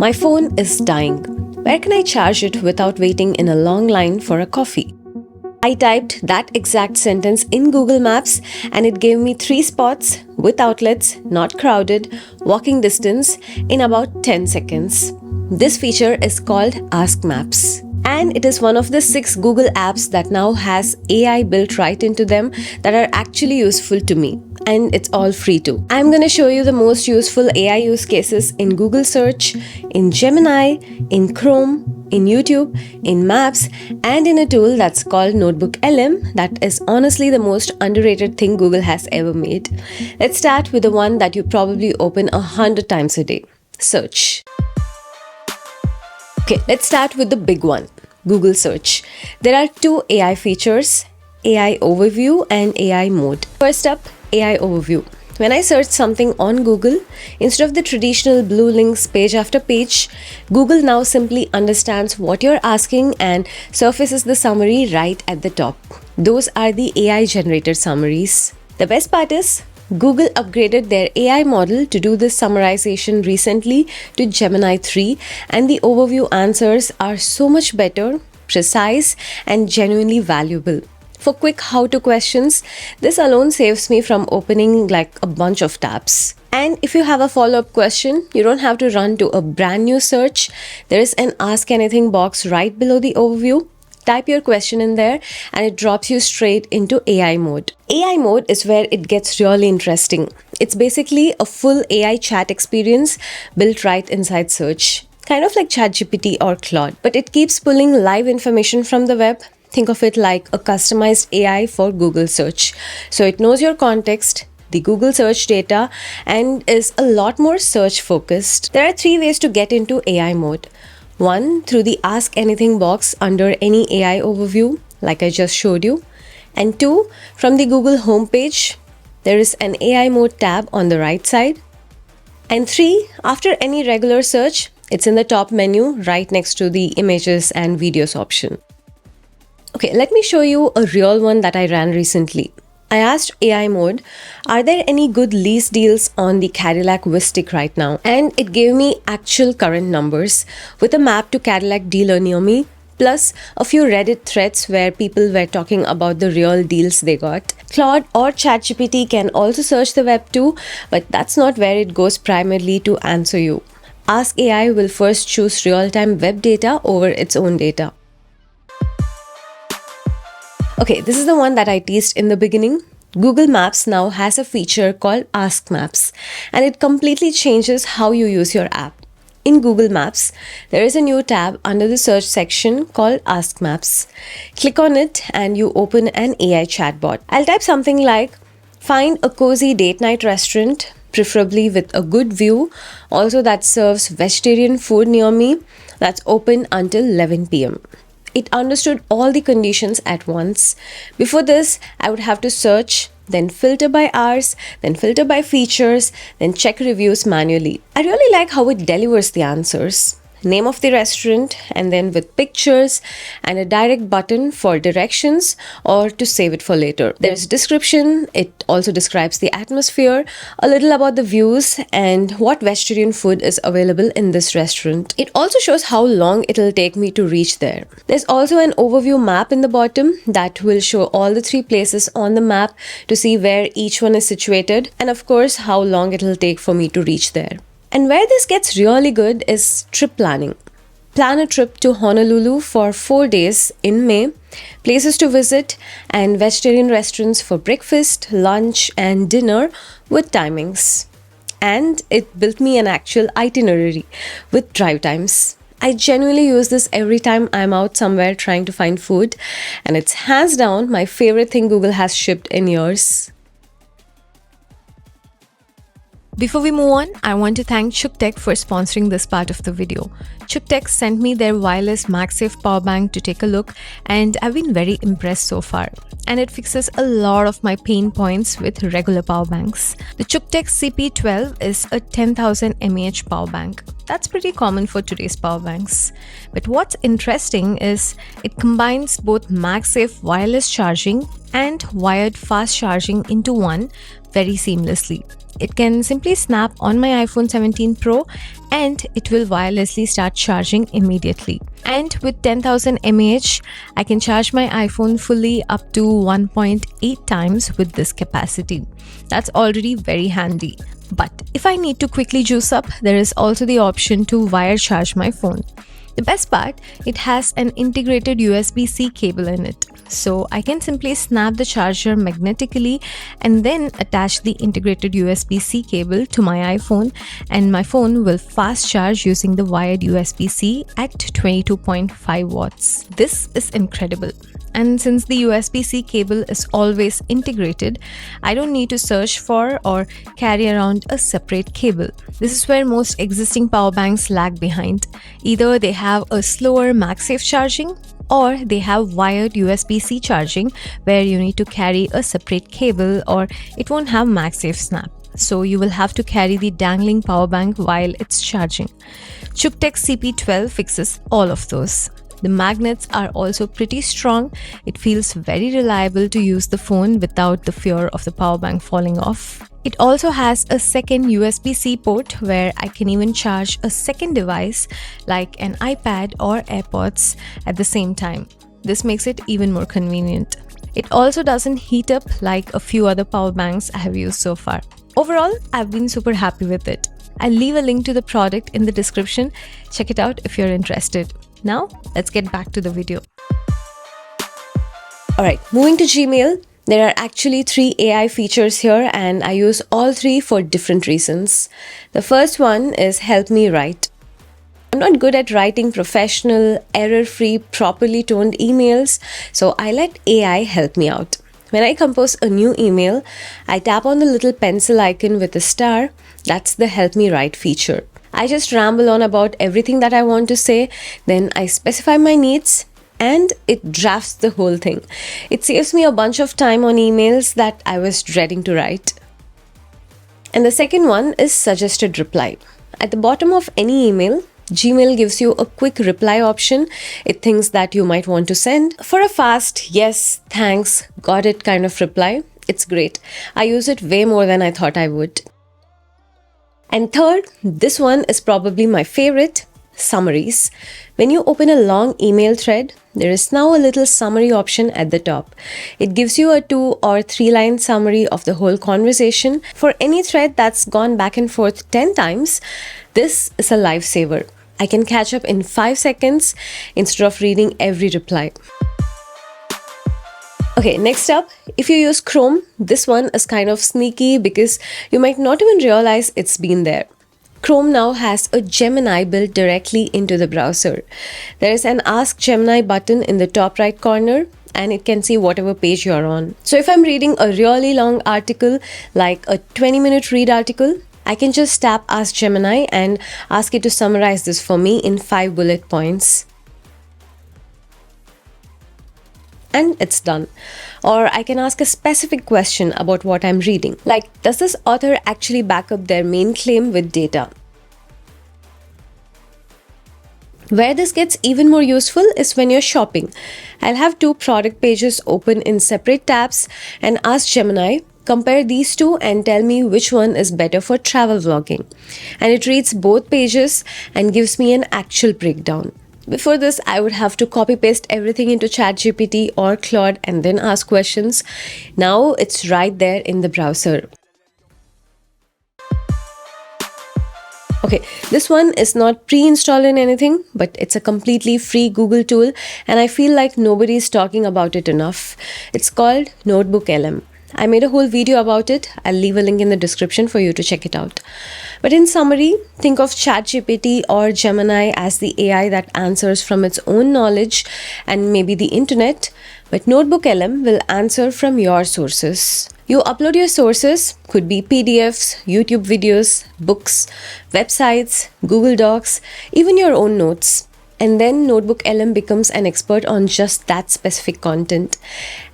My phone is dying. Where can I charge it without waiting in a long line for a coffee? I typed that exact sentence in Google Maps and it gave me 3 spots with outlets, not crowded, walking distance in about 10 seconds. This feature is called Ask Maps. And it is one of the 6 Google apps that now has AI built right into them that are actually useful to me. And it's all free too. I'm going to show you the most useful AI use cases in Google Search, in Gemini, in Chrome, in YouTube, in Maps, and in a tool that's called NotebookLM that is honestly the most underrated thing Google has ever made. Let's start with the one that you probably open 100 times a day. Search. Okay, let's start with the big one, Google Search. There are 2 AI features, AI Overview and AI Mode. First up, AI Overview. When I search something on Google, instead of the traditional blue links page after page, Google now simply understands what you're asking and surfaces the summary right at the top. Those are the AI generated summaries. The best part is, Google upgraded their AI model to do this summarization recently to Gemini 3, and the overview answers are so much better, precise, and genuinely valuable. For quick how-to questions, this alone saves me from opening like a bunch of tabs. And if you have a follow-up question, you don't have to run to a brand new search. There is an Ask Anything box right below the overview. Type your question in there and it drops you straight into AI mode. AI mode is where it gets really interesting. It's basically a full AI chat experience built right inside search. Kind of like ChatGPT or Claude, but it keeps pulling live information from the web. Think of it like a customized AI for Google search. So it knows your context, the Google search data, and is a lot more search focused. There are 3 ways to get into AI mode. 1, through the Ask Anything box under any AI overview, like I just showed you. And 2, from the Google homepage, there is an AI mode tab on the right side. And 3, after any regular search, it's in the top menu right next to the images and videos option. Okay, let me show you a real one that I ran recently. I asked AI mode, are there any good lease deals on the Cadillac Vistiq right now? And it gave me actual current numbers with a map to Cadillac dealer near me, plus a few Reddit threads where people were talking about the real deals they got. Claude or ChatGPT can also search the web too, but that's not where it goes primarily to answer you. Ask AI will first choose real-time web data over its own data. Okay, this is the one that I teased in the beginning. Google Maps now has a feature called Ask Maps, and it completely changes how you use your app. In Google Maps, there is a new tab under the search section called Ask Maps. Click on it and you open an AI chatbot. I'll type something like, find a cozy date night restaurant, preferably with a good view, also that serves vegetarian food near me, that's open until 11 p.m. It understood all the conditions at once. Before this, I would have to search, then filter by hours, then filter by features, then check reviews manually. I really like how it delivers the answers. Name of the restaurant, and then with pictures and a direct button for directions or to save it for later. There's description, it also describes the atmosphere, a little about the views and what vegetarian food is available in this restaurant. It also shows how long it'll take me to reach there. There's also an overview map in the bottom that will show all the 3 places on the map to see where each one is situated and of course how long it'll take for me to reach there. And where this gets really good is trip planning. Plan a trip to Honolulu for 4 days in May, places to visit, and vegetarian restaurants for breakfast, lunch, and dinner with timings. And it built me an actual itinerary with drive times. I genuinely use this every time I'm out somewhere trying to find food, and it's hands down my favorite thing Google has shipped in years. Before we move on, I want to thank CUKTECH for sponsoring this part of the video. CUKTECH sent me their wireless MagSafe power bank to take a look and I've been very impressed so far. And it fixes a lot of my pain points with regular power banks. The CUKTECH CP12 is a 10,000 mAh power bank. That's pretty common for today's power banks. But what's interesting is it combines both MagSafe wireless charging and wired fast charging into one very seamlessly. It can simply snap on my iPhone 17 Pro and it will wirelessly start charging immediately. And with 10,000 mAh, I can charge my iPhone fully up to 1.8 times with this capacity. That's already very handy. But if I need to quickly juice up, there is also the option to wire charge my phone. The best part, it has an integrated USB-C cable in it. So I can simply snap the charger magnetically and then attach the integrated USB-C cable to my iPhone, and my phone will fast charge using the wired USB-C at 22.5 watts. This is incredible. And since the USB-C cable is always integrated, I don't need to search for or carry around a separate cable. This is where most existing power banks lag behind. Either they have a slower MagSafe charging, or they have wired USB-C charging where you need to carry a separate cable, or it won't have MagSafe snap. So you will have to carry the dangling power bank while it's charging. CUKTECH CP12 fixes all of those. The magnets are also pretty strong. It feels very reliable to use the phone without the fear of the power bank falling off. It also has a second USB-C port where I can even charge a second device like an iPad or AirPods at the same time. This makes it even more convenient. It also doesn't heat up like a few other power banks I have used so far. Overall, I've been super happy with it. I'll leave a link to the product in the description. Check it out if you're interested. Now, let's get back to the video. Alright, moving to Gmail. There are actually 3 AI features here, and I use all 3 for different reasons. The first one is help me write. I'm not good at writing professional, error-free, properly toned emails, so I let AI help me out. When I compose a new email, I tap on the little pencil icon with a star. That's the help me write feature. I just ramble on about everything that I want to say, then I specify my needs, and it drafts the whole thing. It saves me a bunch of time on emails that I was dreading to write. And the second one is suggested reply. At the bottom of any email, Gmail gives you a quick reply option. It thinks that you might want to send for a fast yes, thanks, got it kind of reply. It's great. I use it way more than I thought I would. And third, this one is probably my favorite, Summaries. When you open a long email thread, there is now a little summary option at the top. It gives you a 2 or 3 line summary of the whole conversation. For any thread that's gone back and forth 10 times, this is a lifesaver. I can catch up in 5 seconds instead of reading every reply. Okay, next up, if you use Chrome, this one is kind of sneaky because you might not even realize it's been there. Chrome now has a Gemini built directly into the browser. There is an Ask Gemini button in the top right corner, and it can see whatever page you're on. So if I'm reading a really long article, like a 20-minute read article, I can just tap Ask Gemini and ask it to summarize this for me in 5 bullet points. And it's done. Or I can ask a specific question about what I'm reading. Like, does this author actually back up their main claim with data? Where this gets even more useful is when you're shopping. I'll have 2 product pages open in separate tabs and ask Gemini, compare these 2 and tell me which one is better for travel vlogging. And it reads both pages and gives me an actual breakdown. Before this, I would have to copy paste everything into ChatGPT or Claude and then ask questions. Now it's right there in the browser. Okay, this one is not pre-installed in anything, but it's a completely free Google tool, and I feel like nobody is talking about it enough. It's called NotebookLM. I made a whole video about it. I'll leave a link in the description for you to check it out. But in summary, think of ChatGPT or Gemini as the AI that answers from its own knowledge and maybe the internet, but NotebookLM will answer from your sources. You upload your sources, could be PDFs, YouTube videos, books, websites, Google Docs, even your own notes. And then NotebookLM becomes an expert on just that specific content.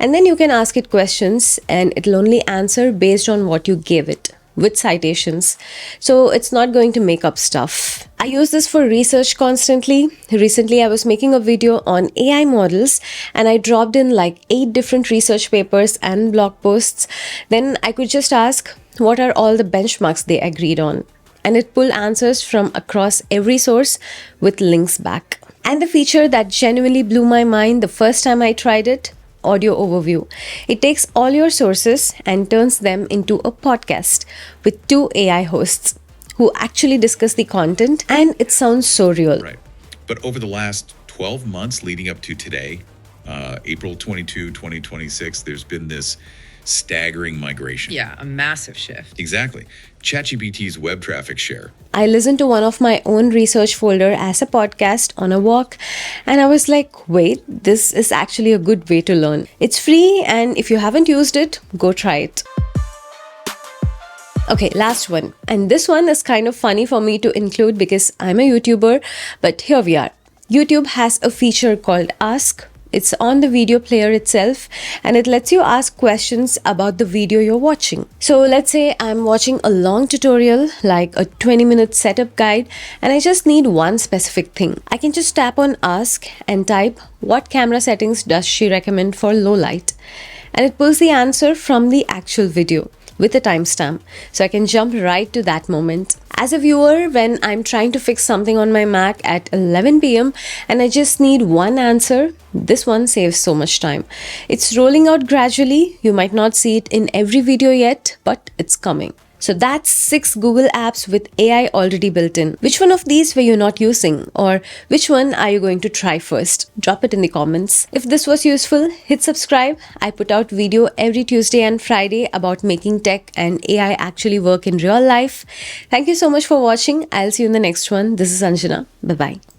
And then you can ask it questions and it'll only answer based on what you gave it. with citations, so it's not going to make up stuff. I use this for research constantly. Recently, I was making a video on AI models and I dropped in like 8 different research papers and blog posts. Then I could just ask, what are all the benchmarks they agreed on? And it pulled answers from across every source with links back. And the feature that genuinely blew my mind the first time I tried it, audio overview. It takes all your sources and turns them into a podcast with 2 AI hosts who actually discuss the content, and it sounds so real. Right. But over the last 12 months leading up to today, April 22, 2026, there's been this staggering migration. Yeah, a massive shift. Exactly. ChatGPT's web traffic share. I listened to one of my own research folder as a podcast on a walk, and I was like, wait, this is actually a good way to learn. It's free, and if you haven't used it, go try it. Okay, last one. And this one is kind of funny for me to include because I'm a YouTuber, but here we are. YouTube has a feature called Ask. It's on the video player itself and it lets you ask questions about the video you're watching. So let's say I'm watching a long tutorial like a 20-minute setup guide and I just need one specific thing. I can just tap on Ask and type, what camera settings does she recommend for low light? And it pulls the answer from the actual video with a timestamp, so I can jump right to that moment. As a viewer, when I'm trying to fix something on my Mac at 11 p.m. and I just need one answer, this one saves so much time. It's rolling out gradually. You might not see it in every video yet, but it's coming. So that's 6 Google apps with AI already built in. Which one of these were you not using? Or which one are you going to try first? Drop it in the comments. If this was useful, hit subscribe. I put out video every Tuesday and Friday about making tech and AI actually work in real life. Thank you so much for watching. I'll see you in the next one. This is Anjana. Bye-bye.